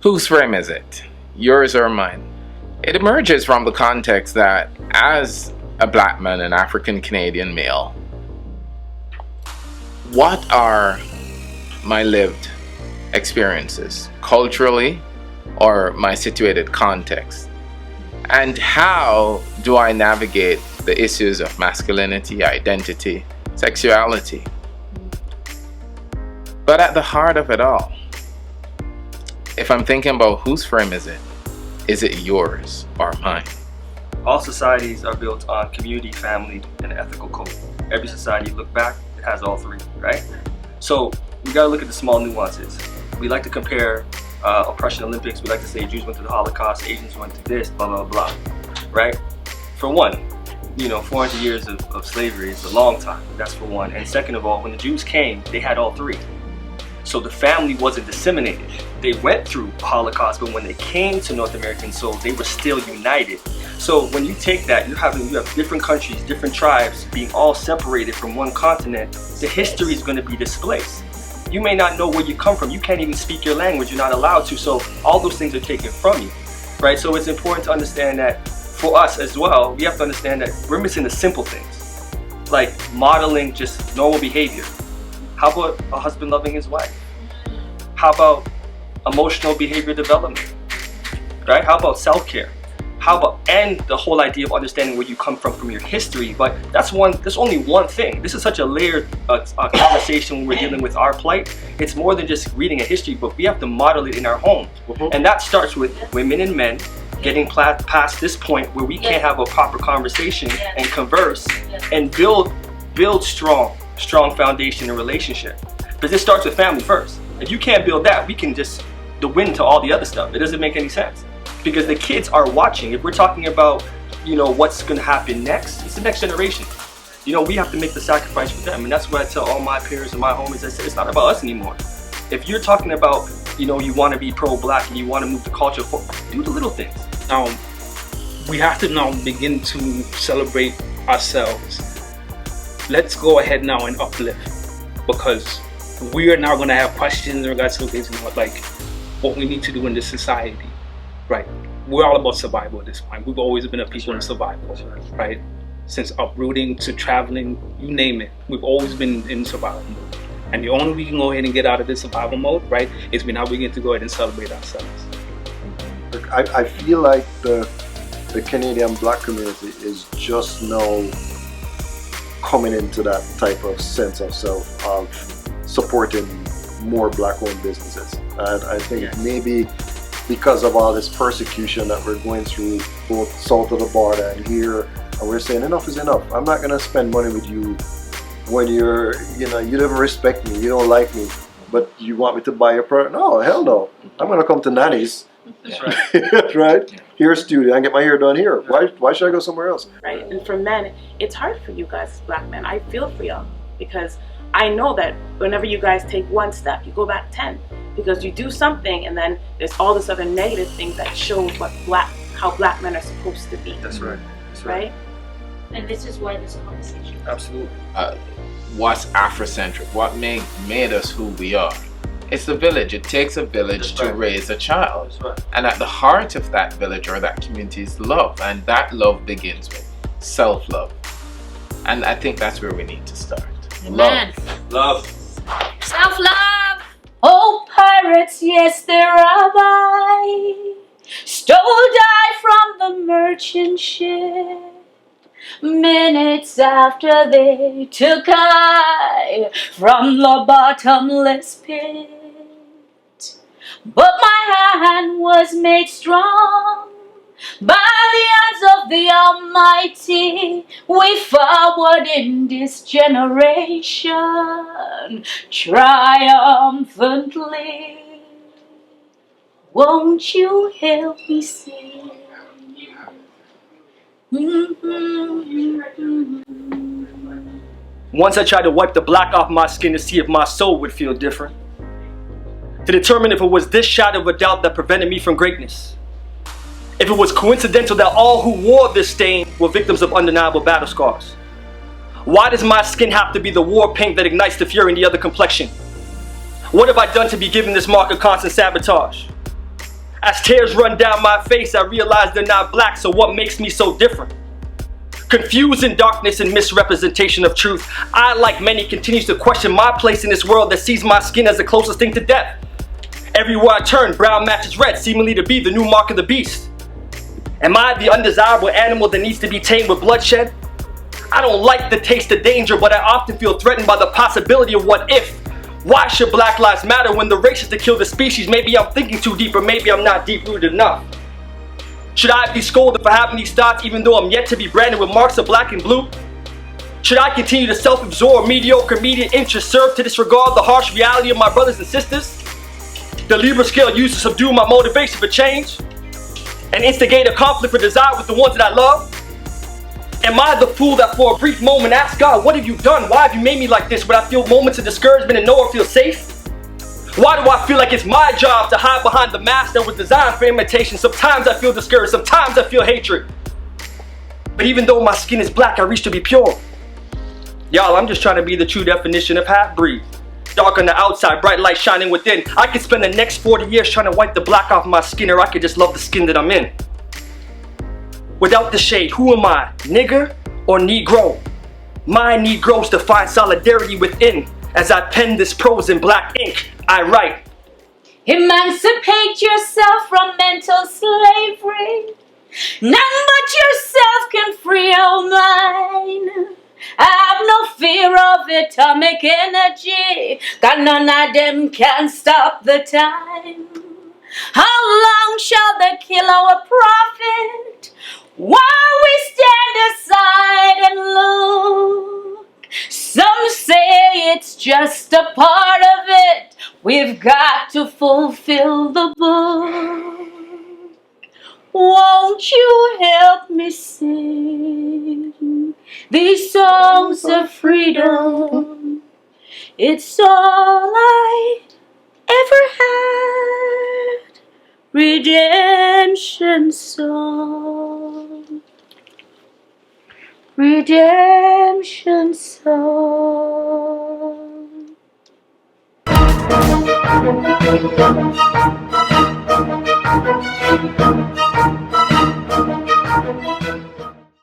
Whose frame is it? Yours or mine? It emerges from the context that as a black man, an African Canadian male, what are my lived experiences culturally or my situated context? And how do I navigate the issues of masculinity, identity, sexuality? But at the heart of it all, if I'm thinking about whose frame is it yours or mine? All societies are built on community, family, and ethical code. Every society you look back, it has all three, right? So we gotta look at the small nuances. We like to compare oppression Olympics. We like to say Jews went to the Holocaust, Asians went to this, blah, blah, blah, right? For one, 400 years of slavery is a long time. That's for one. And second of all, when the Jews came, they had all three. So the family wasn't disseminated. They went through the Holocaust, but when they came to North American soil, they were still united. So when you take that, you have different countries, different tribes being all separated from one continent, the history is going to be displaced. You may not know where you come from. You can't even speak your language. You're not allowed to. So all those things are taken from you, right? So it's important to understand that for us as well, we have to understand that we're missing the simple things, like modeling just normal behavior. How about a husband loving his wife? How about emotional behavior development, right? How about self-care? And the whole idea of understanding where you come from your history. But that's only one thing. This is such a layered conversation when we're dealing with our plight. It's more than just reading a history book. We have to model it in our home. And that starts with women and men getting past this point where we can't have a proper conversation and converse and build strong foundation in relationship. Because it starts with family first. If you can't build that, we can just the win to all the other stuff. It doesn't make any sense. Because the kids are watching. If we're talking about, what's going to happen next, it's the next generation. We have to make the sacrifice for them. And that's what I tell all my peers and my homies. I say, it's not about us anymore. If you're talking about, you want to be pro-black and you want to move the culture forward, do the little things. Now, we have to now begin to celebrate ourselves. Let's go ahead now and uplift, because we are now going to have questions in regards to what we need to do in this society. Right, we're all about survival at this point. We've always been a people in survival, right? Since uprooting to traveling, you name it, we've always been in survival mode. And the only way we can go ahead and get out of this survival mode, right, is we now begin to go ahead and celebrate ourselves. Look, I feel like the Canadian black community is just now coming into that type of sense of self, of supporting more black-owned businesses. And I think maybe because of all this persecution that we're going through both south of the border and here, and we're saying enough is enough. I'm not going to spend money with you when you don't respect me, you don't like me, but you want me to buy your product. No, hell no. I'm going to come to Nanny's. That's right. Right? Here, studio, I get my hair done here. Why should I go somewhere else? Right, and for men, it's hard for you guys as black men. I feel for y'all, because I know that whenever you guys take one step, you go back 10. Because you do something and then there's all this other negative things that shows how black men are supposed to be. That's right. Right? And this is why this conversation. Absolutely. What's Afrocentric? What made us who we are? It's the village. It takes a village to raise a child. That's right. And at the heart of that village or that community is love. And that love begins with self-love. And I think that's where we need to start. Amen. Love. Self-love. Oh, pirates, yes, they're by, stole I from the merchant ship, minutes after they took I from the bottomless pit. But my hand was made strong by the hands of the Almighty. We forward in this generation triumphantly. Won't you help me sing? Once I tried to wipe the black off my skin to see if my soul would feel different, to determine if it was this shadow of a doubt that prevented me from greatness. If it was coincidental that all who wore this stain were victims of undeniable battle scars. Why does my skin have to be the war paint that ignites the fury in the other complexion? What have I done to be given this mark of constant sabotage? As tears run down my face, I realize they're not black, so what makes me so different? Confused in darkness and misrepresentation of truth, I, like many, continues to question my place in this world that sees my skin as the closest thing to death. Everywhere I turn, brown matches red, seemingly to be the new mark of the beast. Am I the undesirable animal that needs to be tamed with bloodshed? I don't like the taste of danger, but I often feel threatened by the possibility of what if. Why should Black Lives matter when the race is to kill the species? Maybe I'm thinking too deep, or maybe I'm not deep-rooted enough. Should I be scolded for having these thoughts even though I'm yet to be branded with marks of black and blue? Should I continue to self-absorb mediocre media interests serve to disregard the harsh reality of my brothers and sisters? The Libra scale used to subdue my motivation for change and instigate a conflict for desire with the ones that I love? Am I the fool that for a brief moment asks God, what have you done? Why have you made me like this? When I feel moments of discouragement and nowhere feel safe? Why do I feel like it's my job to hide behind the mask that was designed for imitation? Sometimes I feel discouraged, sometimes I feel hatred. But even though my skin is black, I reach to be pure. Y'all, I'm just trying to be the true definition of half-breed. Dark on the outside, bright light shining within. I could spend the next 40 years trying to wipe the black off my skin, or I could just love the skin that I'm in. Without the shade, who am I? Nigger or Negro? My Negroes to find solidarity within. As I pen this prose in black ink, I write. Emancipate yourself from mental slavery. None but yourself can free your mind. Have no fear of atomic energy, 'cause none of them can stop the time. How long shall they kill our prophet while we stand aside and look? Some say it's just a part of it. We've got to fulfill the book. Won't you help me sing these songs of freedom? It's all I ever had. Redemption song. Redemption song.